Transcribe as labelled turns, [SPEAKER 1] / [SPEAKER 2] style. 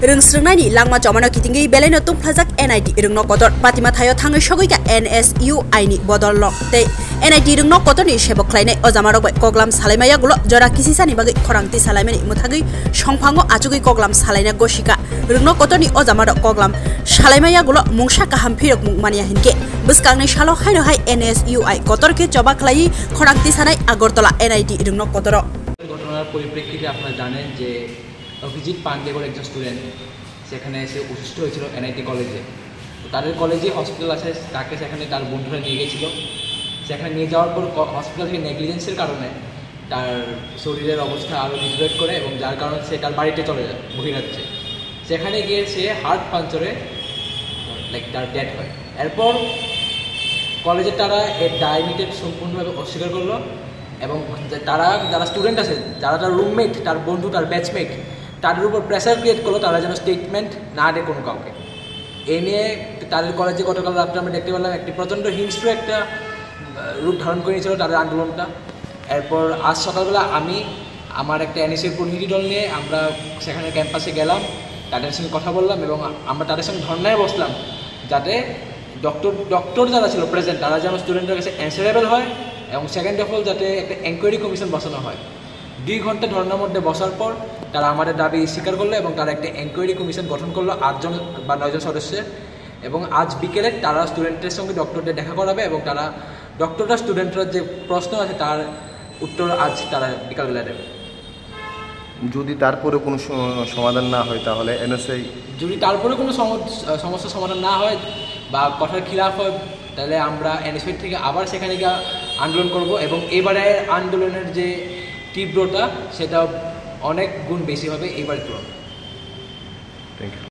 [SPEAKER 1] Rungsrungnaini langma chomano kitingi beleno tungphajak NIT rungno kotor patima thayo thangai sogoika NSUI ni bodollo tei NIT rungno kotorni sebok khlainai ojamarok bai koglam salaimaya gulo jora kisisani bagai khorangti salaimani muthagui songphango achugui koglam salaina goshika rungno kotorni ojamarok koglam salaimaya gulo mungsa kaham phirok mungmania hinke bwskangnai salo haino hai NSUI kotorke choba khlai khorangti sanai Agartala NIT rungno kotoro
[SPEAKER 2] ঘটনার পরিপ্রেক্ষিতে আপনারা জানেন যে অভিজিৎ পান্ডে বলে একজন student সেখানে এসে অসুস্থ হয়েছিল NIT কলেজে। তো তাদের কলেজে হসপিটাল আছে, তাকে সেখানে তার বন্ধুরা নিয়ে গেছিলো। সেখানে নিয়ে যাওয়ার পর হসপিটাল থেকে নেগলিজেন্সের কারণে তার শরীরের অবস্থা আরও ডিগ্রেড করে এবং যার কারণে সে তার বাড়িতে চলে যায় বহিরাজ্যে। সেখানে গিয়ে সে হার্ট পাঞ্চারে তার ডেথ হয়। এরপর কলেজে তারা এর ডায়াগনোসিস সম্পূর্ণভাবে অস্বীকার করলো এবং তারা যারা স্টুডেন্ট আছে, যারা তার রুমমেট, তার বন্ধু, তার ব্যাচমেট, তাদের উপর প্রেসার ক্রিয়েট করলো তারা যেন স্টেটমেন্ট না দেয় কোনো কাউকে। এ নিয়ে তাদের কলেজে গতকাল রাত্রে আমরা দেখতে পেলাম একটি প্রচণ্ড হিংস্র একটা রূপ ধারণ করে নিয়েছিল তাদের আন্দোলনটা। এরপর আজ সকালবেলা আমি আমার একটা NSUI প্রতিনিধি দল নিয়ে আমরা সেখানে ক্যাম্পাসে গেলাম, তাদের সঙ্গে কথা বললাম এবং আমরা তাদের সঙ্গে ধর্নায় বসলাম যাতে ডক্টর যারা ছিল প্রেজেন্ট তারা যেন স্টুডেন্টের কাছে অ্যান্সারেবল হয় এবং সেকেন্ড অফ অল যাতে একটা এনকোয়ারি কমিশন বসানো হয়। 2 ঘন্টা ধর্নার মধ্যে বসার পর তারা আমাদের দাবি স্বীকার করলো এবং তারা একটা এনকোয়ারি কমিশন গঠন করলো 8 জন বা 9 জন সদস্যের। এবং আজ বিকেলে তারা স্টুডেন্টের সঙ্গে ডক্টরদের দেখা করাবে এবং তারা ডক্টররা স্টুডেন্টরা যে প্রশ্ন আছে তার উত্তর আজ তারা বিকালবেলা দেবে।
[SPEAKER 3] যদি তারপরে কোনো সমাধান না হয় তাহলে
[SPEAKER 2] যদি তারপরে কোনো সমস্যার সমাধান না হয় বা কথার খিলাফ হয় তাহলে আমরা NSUI থেকে আবার সেখানে গিয়ে আন্দোলন করব এবং এবারের আন্দোলনের যে তীব্রতা সেটা অনেক গুণ বেশি হবে এবারের তুলনায়।
[SPEAKER 3] Thank you.